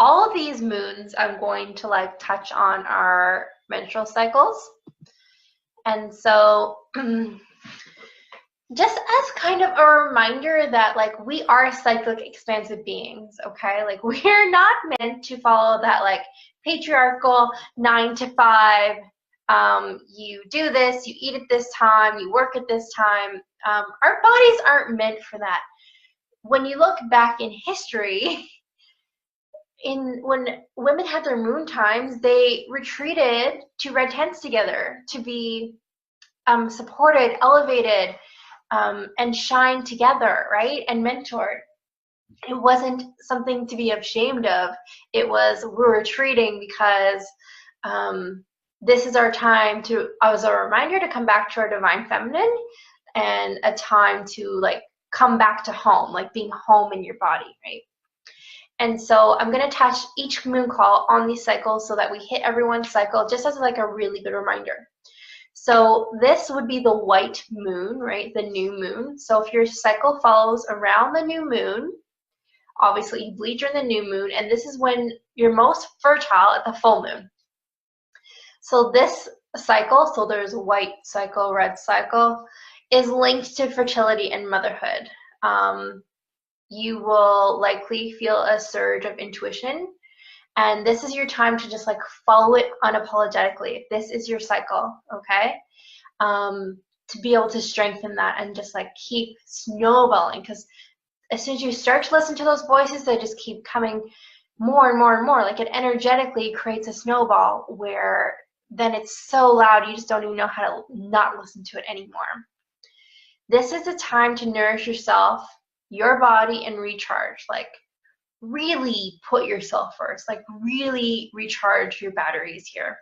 all of these moons, I'm going to like touch on our menstrual cycles. And so just as kind of a reminder that like we are cyclic expansive beings, okay? Like we're not meant to follow that like patriarchal 9 to 5, you do this, you eat at this time, you work at this time. Our bodies aren't meant for that. When you look back in history, when women had their moon times, they retreated to red tents together to be supported, elevated, and shine together, right? And mentored. It wasn't something to be ashamed of. It was, we're retreating because this is our time to, as a reminder, to come back to our divine feminine, and a time to like come back to home, like being home in your body, right? And so I'm going to attach each moon call on these cycles so that we hit everyone's cycle just as like a really good reminder. So this would be the white moon, right? The new moon. So if your cycle follows around the new moon, obviously you bleed during the new moon, and this is when you're most fertile at the full moon. So this cycle, so there's white cycle, red cycle, is linked to fertility and motherhood. You will likely feel a surge of intuition, and this is your time to just like follow it unapologetically. This is your cycle, okay? To be able to strengthen that and just like keep snowballing, because as soon as you start to listen to those voices, they just keep coming more and more and more. Like it energetically creates a snowball where then it's so loud you just don't even know how to not listen to it anymore. This is a time to nourish yourself, your body, and recharge. Like really put yourself first, like really recharge your batteries here.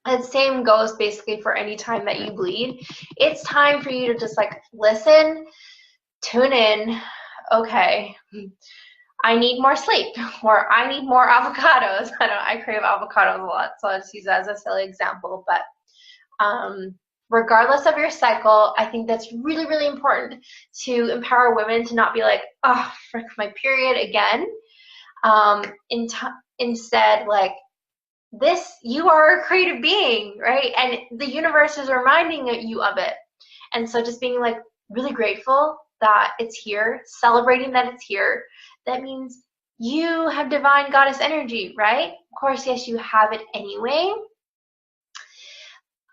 And same goes basically for any time that you bleed. It's time for you to just like listen, tune in. Okay, I need more sleep, or I need more avocados. I crave avocados a lot, so I'll just use that as a silly example. But regardless of your cycle, I think that's really, really important to empower women to not be like, oh, frick, my period again. Instead, like, this, you are a creative being, right? And the universe is reminding you of it. And so just being like really grateful that it's here, celebrating that it's here. That means you have divine goddess energy, right? Of course, yes, you have it anyway.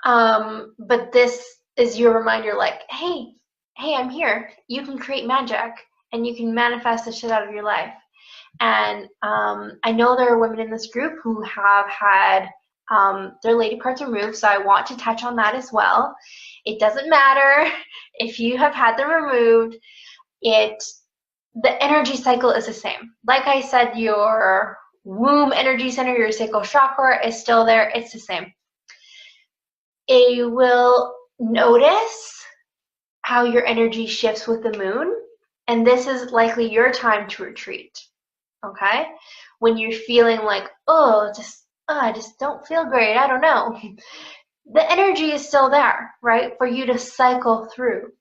But this is your reminder, like, hey, I'm here. You can create magic, and you can manifest the shit out of your life. And I know there are women in this group who have had their lady parts removed, so I want to touch on that as well. It doesn't matter if you have had them removed. The energy cycle is the same. Like I said, your womb energy center, your sacral chakra is still there. It's the same. You will notice how your energy shifts with the moon, and this is likely your time to retreat. Okay? When you're feeling like, oh, I just don't feel great, I don't know. The energy is still there, right? For you to cycle through.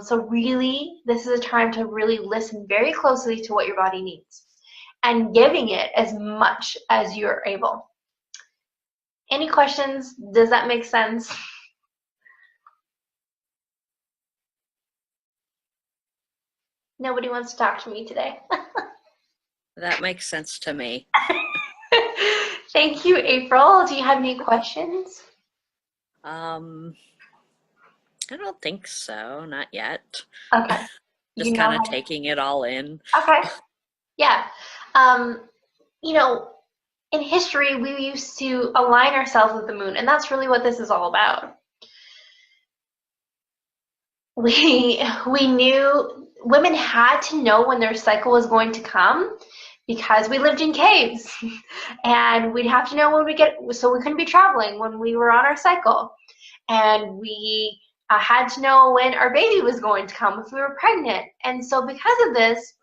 So really, this is a time to really listen very closely to what your body needs and giving it as much as you're able. Any questions? Does that make sense? Nobody wants to talk to me today. That makes sense to me. Thank you, April. Do you have any questions? I don't think so, not yet. Okay. Just kind of taking it all in. Okay. Yeah. You know, in history, we used to align ourselves with the moon, and that's really what this is all about. We knew women had to know when their cycle was going to come because we lived in caves, and we'd have to know when so we couldn't be traveling when we were on our cycle, and we had to know when our baby was going to come if we were pregnant. And so because of this,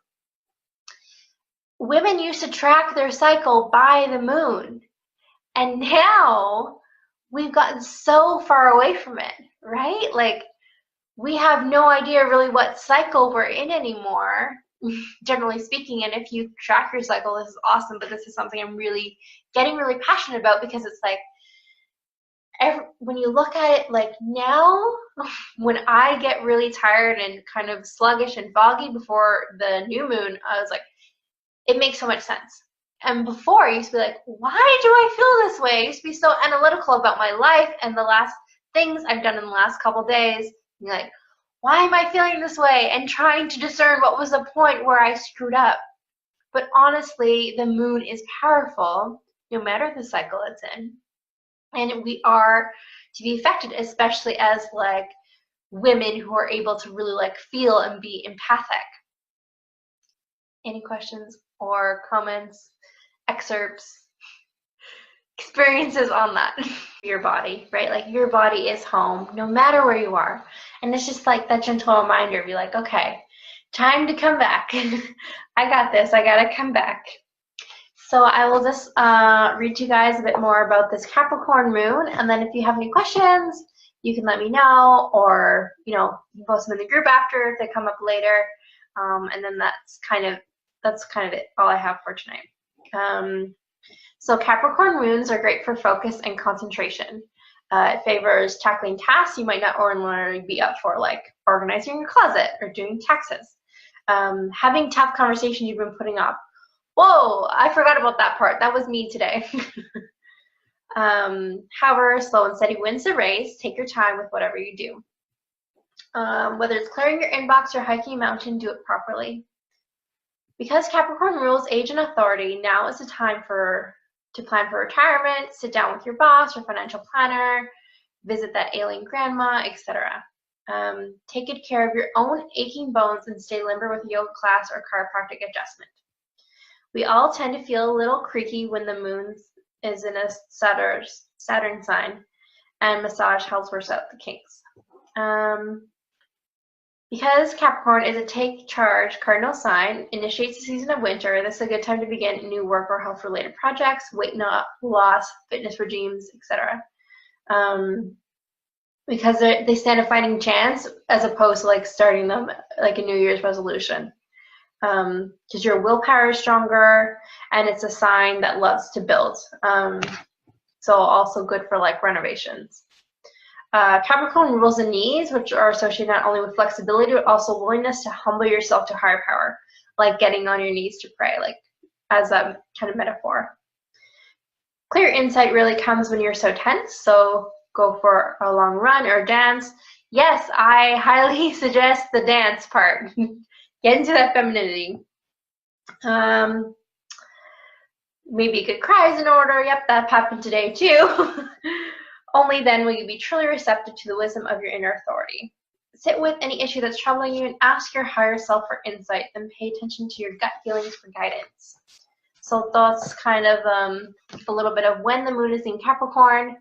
women used to track their cycle by the moon. And now we've gotten so far away from it, right? Like, we have no idea really what cycle we're in anymore. generally speaking. And if you track your cycle, this is awesome, but this is something I'm really getting really passionate about, because it's like, when you look at it, like now, when I get really tired and kind of sluggish and foggy before the new moon, I was like, it makes so much sense. And before, I used to be like, why do I feel this way? I used to be so analytical about my life and the last things I've done in the last couple days. You're like, why am I feeling this way? And trying to discern what was the point where I screwed up. But honestly, the moon is powerful, no matter the cycle it's in. And we are to be affected, especially as like women who are able to really like feel and be empathic. Any questions or comments, excerpts, experiences on that? Your body, right? Like your body is home no matter where you are. And it's just like that gentle reminder, be like, okay, time to come back. I got this, I gotta come back. So I will just read to you guys a bit more about this Capricorn moon, and then if you have any questions, you can let me know, or you can post them in the group after if they come up later. And then that's kind of it. All I have for tonight. So Capricorn moons are great for focus and concentration. It favors tackling tasks you might not ordinarily be up for, like organizing your closet or doing taxes. Having tough conversations you've been putting off. Whoa, I forgot about that part. That was me today. However, slow and steady wins the race. Take your time with whatever you do. Whether it's clearing your inbox or hiking a mountain, do it properly. Because Capricorn rules age and authority, now is the time to plan for retirement, sit down with your boss or financial planner, visit that ailing grandma, etc. Take good care of your own aching bones and stay limber with yoga class or chiropractic adjustment. We all tend to feel a little creaky when the moon is in a Saturn sign, and massage helps work out the kinks. Because Capricorn is a take charge cardinal sign, initiates the season of winter, this is a good time to begin new work or health related projects, weight loss, fitness regimes, etc. Because they stand a fighting chance as opposed to like starting them like a New Year's resolution. Because your willpower is stronger, and it's a sign that loves to build. So also good for like renovations. Capricorn rules the knees, which are associated not only with flexibility, but also willingness to humble yourself to higher power, like getting on your knees to pray, like as a kind of metaphor. Clear insight really comes when you're so tense, so go for a long run or dance. Yes, I highly suggest the dance part. Get into that femininity. Maybe a good cry is in order. Yep, that happened today too. Only then will you be truly receptive to the wisdom of your inner authority. Sit with any issue that's troubling you and ask your higher self for insight, then pay attention to your gut feelings for guidance. So that's kind of a little bit of when the moon is in Capricorn.